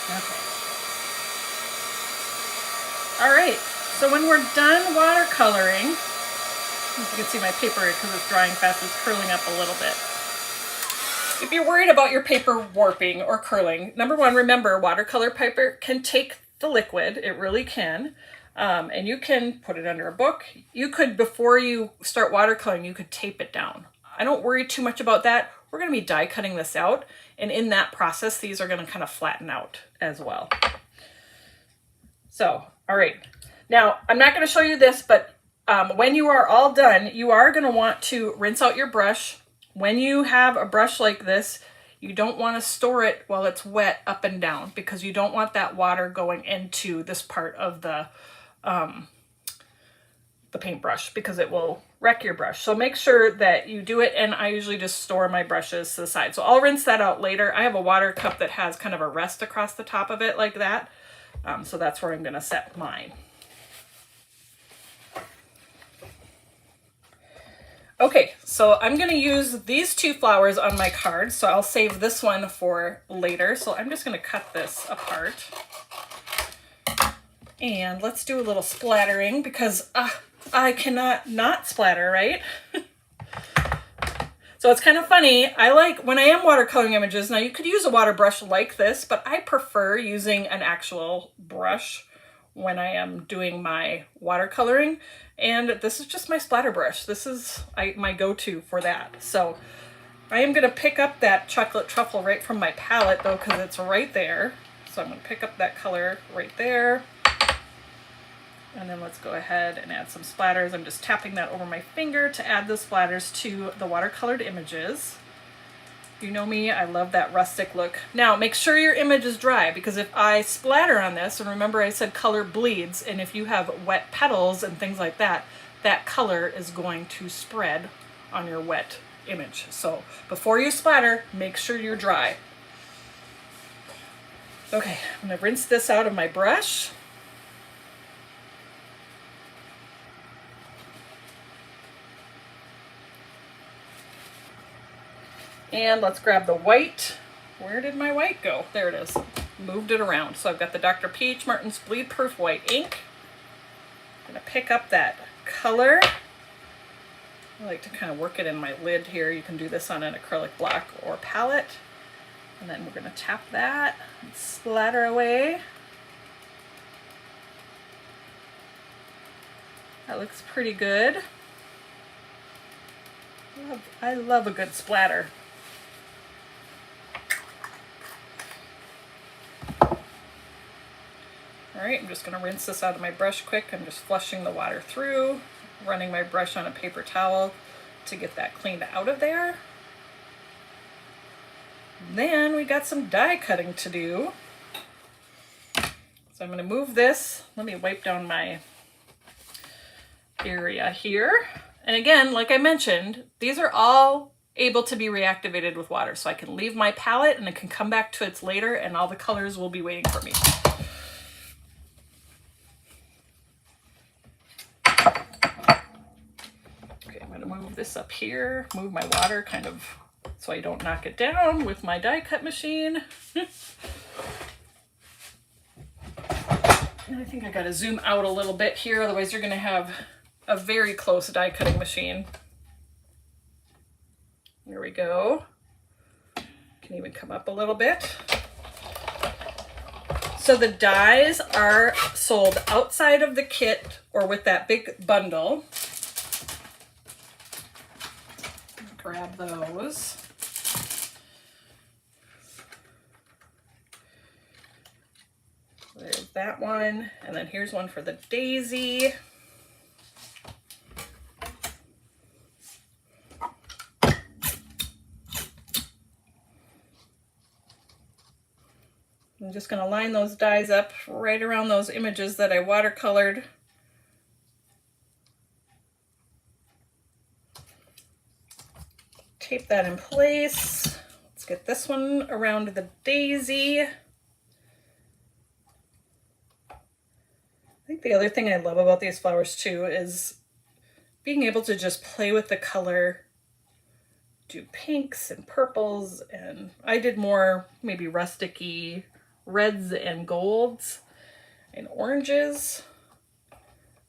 Okay. All right, so when we're done watercoloring, as you can see my paper, because it's drying fast, is curling up a little bit. If you're worried about your paper warping or curling, number one, remember watercolor paper can take the liquid, it really can, and you can put it under a book. You could, before you start watercoloring, you could tape it down. I don't worry too much about that. We're going to be die cutting this out, and in that process, these are going to kind of flatten out as well. So, all right. Now, I'm not going to show you this, but when you are all done, you are going to want to rinse out your brush. When you have a brush like this, You don't want to store it while it's wet up and down because you don't want that water going into this part of the paintbrush because it will wreck your brush. So make sure that you do it, and I usually just store my brushes to the side. So I'll rinse that out later. I have a water cup that has kind of a rest across the top of it like that. So that's where I'm going to set mine. Okay, so I'm going to use these two flowers on my card, so I'll save this one for later. So I'm just going to cut this apart. And let's do a little splattering because I cannot not splatter, right? So it's kind of funny. I like when I am watercoloring images, now you could use a water brush like this, but I prefer using an actual brush when I am doing my watercoloring. And this is just my splatter brush. This is my go-to for that. So I am going to pick up that chocolate truffle right from my palette though, because it's right there. So I'm going to pick up that color right there. And then let's go ahead and add some splatters. I'm just tapping that over my finger to add the splatters to the watercolored images. You know me, I love that rustic look. Now, make sure your image is dry because if I splatter on this, and remember I said color bleeds, and if you have wet petals and things like that, that color is going to spread on your wet image. So before you splatter, make sure you're dry. Okay, I'm gonna rinse this out of my brush. And let's grab the white. Where did my white go? There it is. Moved it around. So I've got the Dr. Peach Martin's Bleed Proof White ink. I'm gonna pick up that color. I like to kind of work it in my lid here. You can do this on an acrylic block or palette. And then we're gonna tap that and splatter away. That looks pretty good. I love a good splatter. All right, I'm just going to rinse this out of my brush quick. I'm just flushing the water through, running my brush on a paper towel to get that cleaned out of there. And then we got some die cutting to do. So I'm going to move this. Let me wipe down my area here. And again, like I mentioned, these are all able to be reactivated with water. So I can leave my palette and it can come back to it later and all the colors will be waiting for me. Move this up here, move my water kind of so I don't knock it down with my die cut machine. And I think I got to zoom out a little bit here, otherwise you're going to have a very close die cutting machine. There we go. Can even come up a little bit. So the dies are sold outside of the kit or with that big bundle. Grab those. There's that one, and then here's one for the daisy. I'm just going to line those dies up right around those images that I watercolored. Tape that in place. Let's get this one around the daisy. I think the other thing I love about these flowers too is being able to just play with the color, do pinks and purples, and I did more maybe rustic-y reds and golds and oranges,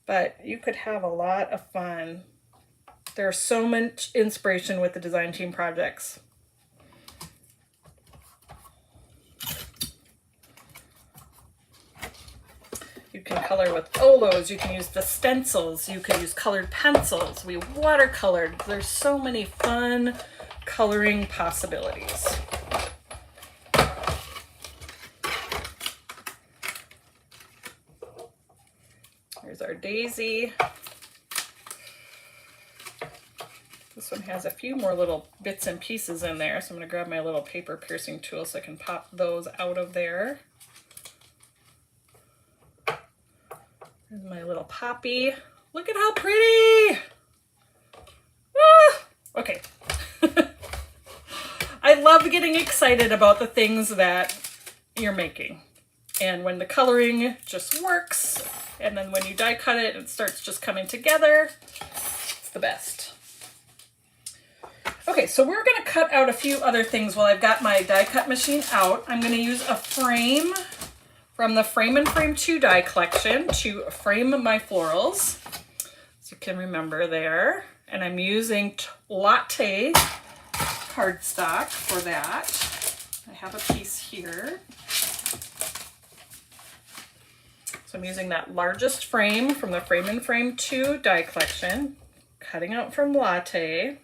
but you could have a lot of fun. There's so much inspiration with the design team projects. You can color with olos, you can use the stencils, you can use colored pencils. We watercolored. There's so many fun coloring possibilities. Here's our daisy. This one has a few more little bits and pieces in there, so I'm going to grab my little paper piercing tool so I can pop those out of there. There's my little poppy. Look at how pretty! Ah! Okay. I love getting excited about the things that you're making. And when the coloring just works, and then when you die cut it, it starts just coming together, it's the best. Okay, so we're going to cut out a few other things while I've got my die cut machine out. I'm going to use a frame from the Frame and Frame 2 die collection to frame my florals, as you can remember there. And I'm using latte cardstock for that. I have a piece here. So I'm using that largest frame from the Frame and Frame 2 die collection, cutting out from latte.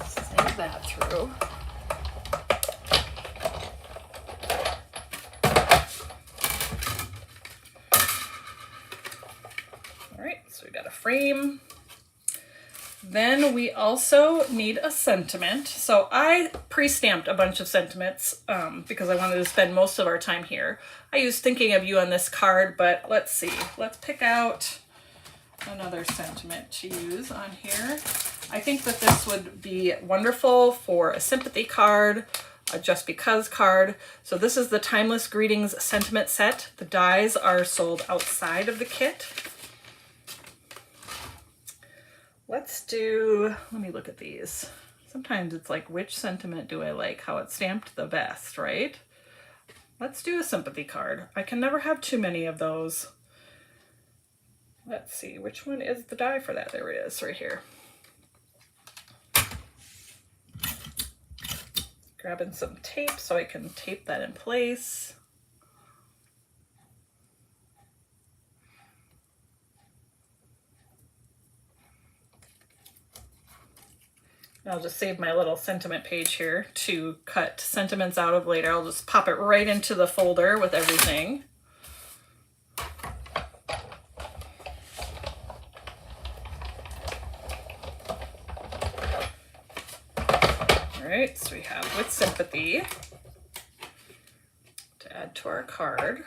Save that through. All right, so we got a frame. Then we also need a sentiment. So I pre-stamped a bunch of sentiments because I wanted to spend most of our time here. I used Thinking of You on this card, but let's see. Let's pick out another sentiment to use on here. I think that this would be wonderful for a sympathy card, a just because card. So this is the Timeless Greetings sentiment set. The dies are sold outside of the kit. Let's do, let me look at these. Sometimes it's like, which sentiment do I like? How it's stamped the best, right? Let's do a sympathy card. I can never have too many of those. Let's see, which one is the die for that? There it is, right here. Grabbing some tape so I can tape that in place. I'll just save my little sentiment page here to cut sentiments out of later. I'll just pop it right into the folder with everything. All right, so we have With Sympathy to add to our card.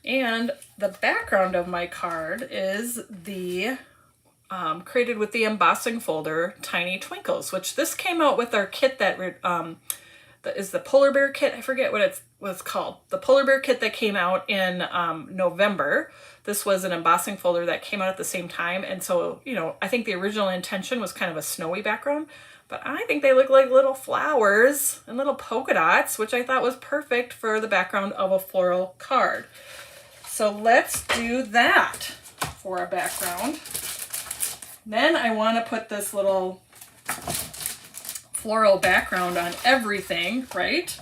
And the background of my card is the created with the embossing folder, Tiny Twinkles, which this came out with our kit that is the polar bear kit. I forget what it's called. The polar bear kit that came out in November. This was an embossing folder that came out at the same time. And so, you know, I think the original intention was kind of a snowy background, but I think they look like little flowers and little polka dots, which I thought was perfect for the background of a floral card. So let's do that for our background. Then I want to put this little floral background on everything, right?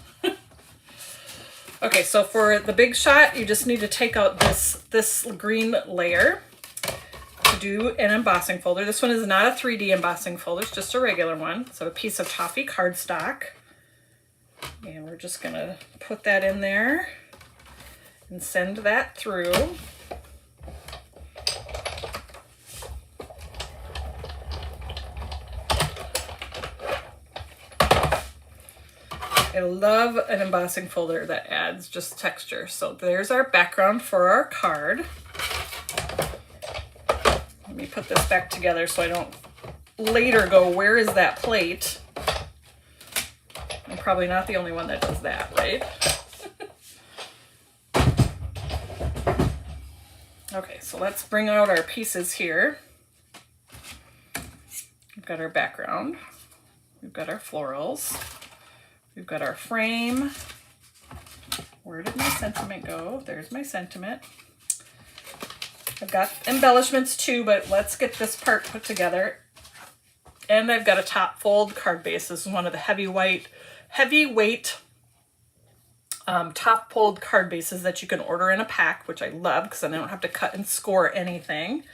Okay, so for the big shot, you just need to take out this green layer to do an embossing folder. This one is not a 3D embossing folder, it's just a regular one. So a piece of toffee cardstock. And we're just going to put that in there and send that through. I love an embossing folder that adds just texture. So there's our background for our card. Let me put this back together so I don't later go, where is that plate? I'm probably not the only one that does that, right? Okay, so let's bring out our pieces here. We've got our background. We've got our florals. We've got our frame. Where did my sentiment go? There's my sentiment. I've got embellishments too, but let's get this part put together. And I've got a top fold card base. This is one of the heavyweight top fold card bases that you can order in a pack, which I love because then I don't have to cut and score anything.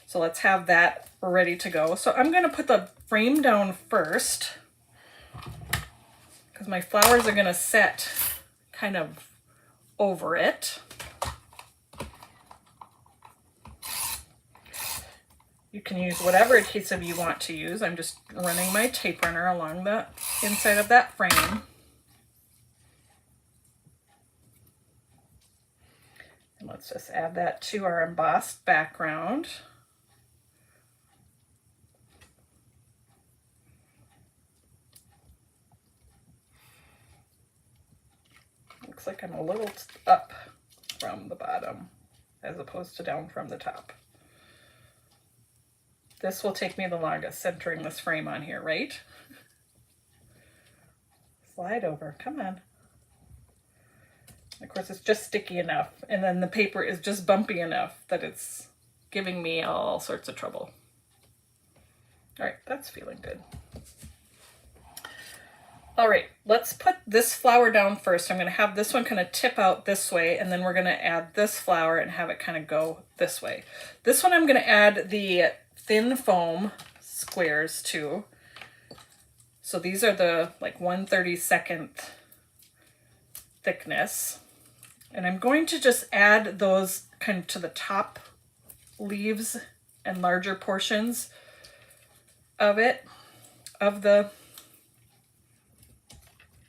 So let's have that ready to go. So I'm going to put the frame down first, because my flowers are going to set kind of over it. You can use whatever adhesive you want to use. I'm just running my tape runner along the inside of that frame. And let's just add that to our embossed background. Looks like I'm a little up from the bottom as opposed to down from the top. This will take me the longest, centering this frame on here, right? Slide over, come on. Of course, it's just sticky enough, and then the paper is just bumpy enough that it's giving me all sorts of trouble. All right, that's feeling good. All right, let's put this flower down first. I'm gonna have this one kind of tip out this way, and then we're gonna add this flower and have it kind of go this way. This one I'm gonna add the thin foam squares to. So these are the like 1/32 thickness. And I'm going to just add those kind of to the top leaves and larger portions of it, of the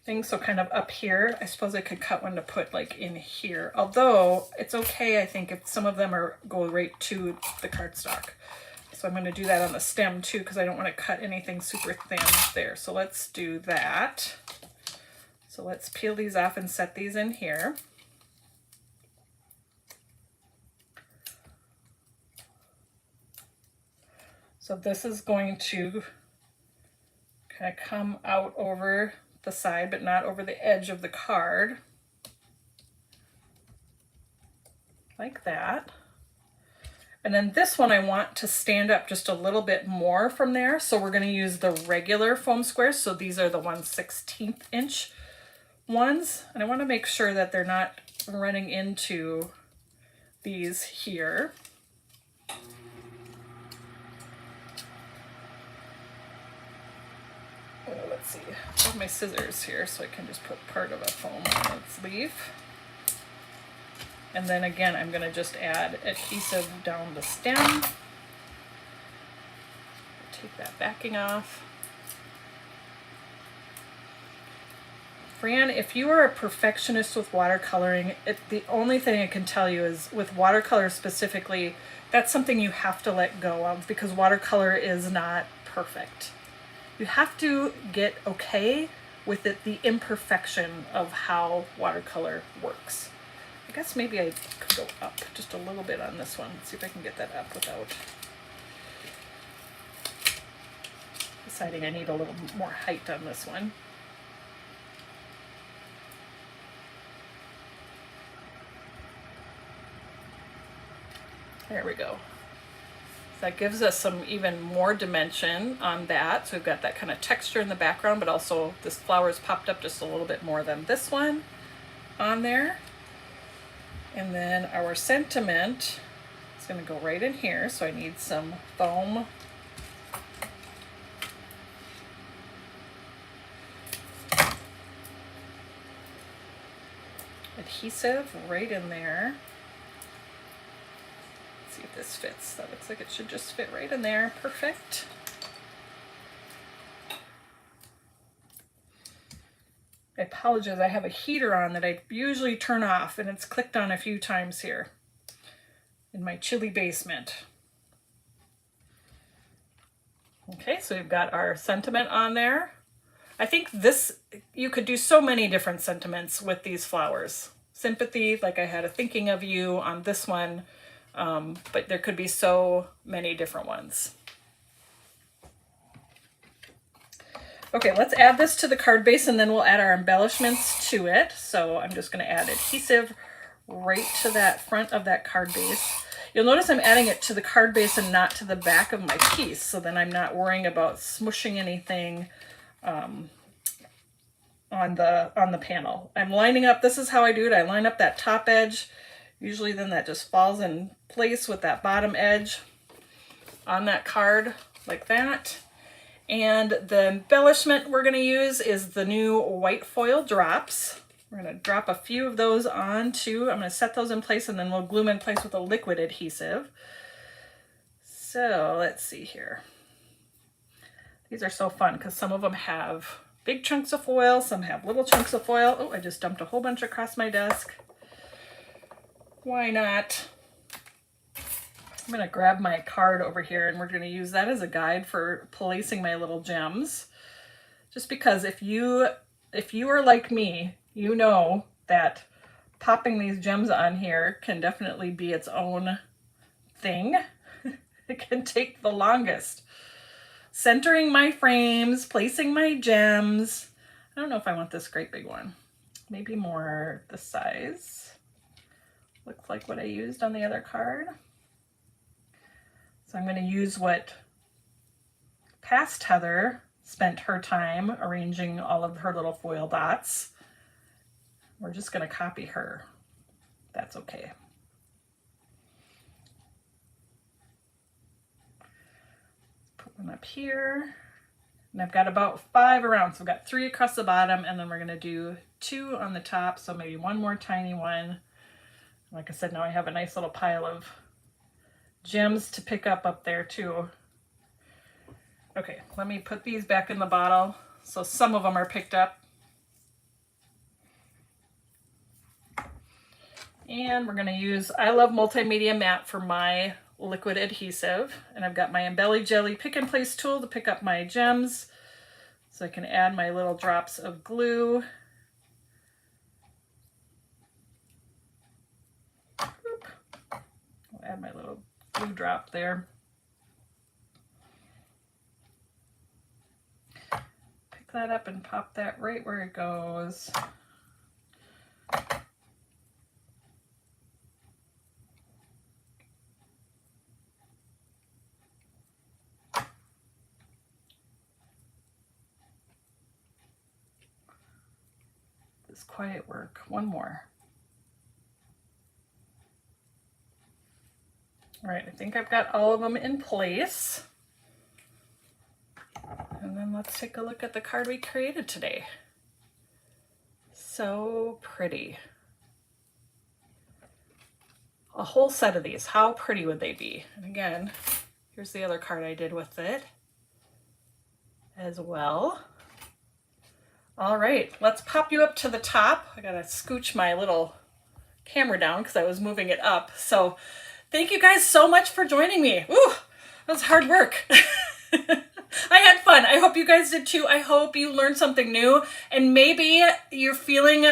thing. So kind of up here. I suppose I could cut one to put like in here. Although it's okay, I think, if some of them go right to the cardstock. So I'm going to do that on the stem too, because I don't want to cut anything super thin there. So let's do that. So let's peel these off and set these in here. So this is going to kind of come out over the side, but not over the edge of the card. Like that. And then this one I want to stand up just a little bit more from there. So we're going to use the regular foam squares. So these are the 1/16 inch ones. And I want to make sure that they're not running into these here. Let's see, I have my scissors here so I can just put part of a foam on its leaf. And then again, I'm going to just add adhesive down the stem. Take that backing off. Fran, if you are a perfectionist with watercoloring, the only thing I can tell you is with watercolor specifically, that's something you have to let go of because watercolor is not perfect. You have to get okay with the imperfection of how watercolor works. I guess maybe I could go up just a little bit on this one. Let's see if I can get that up without deciding I need a little more height on this one. There we go. So that gives us some even more dimension on that. So we've got that kind of texture in the background, but also this flower's popped up just a little bit more than this one on there. And then our sentiment is going to go right in here. So I need some foam adhesive right in there. See if this fits. That looks like it should just fit right in there. Perfect. I apologize, I have a heater on that I usually turn off and it's clicked on a few times here in my chilly basement. Okay, so we've got our sentiment on there. I think this, you could do so many different sentiments with these flowers. Sympathy, like I had a thinking of you on this one. But there could be so many different ones. Okay, let's add this to the card base and then we'll add our embellishments to it. So I'm just going to add adhesive right to that front of that card base. You'll notice I'm adding it to the card base and not to the back of my piece. So then I'm not worrying about smushing anything on the panel. I'm lining up, this is how I do it. I line up that top edge. Usually then that just falls in place with that bottom edge on that card like that. And the embellishment we're going to use is the new white foil drops. We're going to drop a few of those onto, I'm going to set those in place and then we'll glue them in place with a liquid adhesive. So let's see here. These are so fun because some of them have big chunks of foil, some have little chunks of foil. Oh, I just dumped a whole bunch across my desk. Why not? I'm gonna grab my card over here and we're gonna use that as a guide for placing my little gems. Just because if you are like me, you know that popping these gems on here can definitely be its own thing. It can take the longest. Centering my frames, placing my gems. I don't know if I want this great big one. Maybe more this size. Looks like what I used on the other card. So I'm going to use what past Heather spent her time arranging all of her little foil dots. We're just going to copy her. That's okay. Put one up here. And I've got about 5 around. So I've got 3 across the bottom, and then we're going to do 2 on the top. So maybe one more tiny one. Like I said, now I have a nice little pile of gems to pick up there too. Okay, let me put these back in the bottle. So some of them are picked up. And we're going to use I Love Multimedia Matte for my liquid adhesive. And I've got my Embelly Jelly pick and place tool to pick up my gems. So I can add my little drops of glue. I'll add my little glue drop there. Pick that up and pop that right where it goes. This quiet work. One more. All right, I think I've got all of them in place. And then let's take a look at the card we created today. So pretty. A whole set of these. How pretty would they be? And again, here's the other card I did with it as well. All right, let's pop you up to the top. I gotta scooch my little camera down because I was moving it up. So thank you guys so much for joining me. Ooh, that was hard work. I had fun. I hope you guys did too. I hope you learned something new, and maybe you're feeling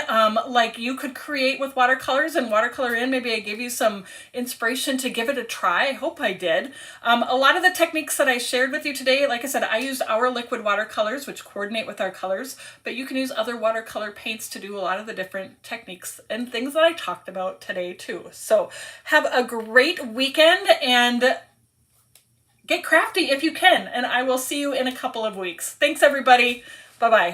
like you could create with watercolors and watercolor in. Maybe I gave you some inspiration to give it a try. I hope I did. A lot of the techniques that I shared with you today, like I said, I used our liquid watercolors, which coordinate with our colors, but you can use other watercolor paints to do a lot of the different techniques and things that I talked about today too. So have a great weekend and get crafty if you can, and I will see you in a couple of weeks. Thanks, everybody. Bye-bye.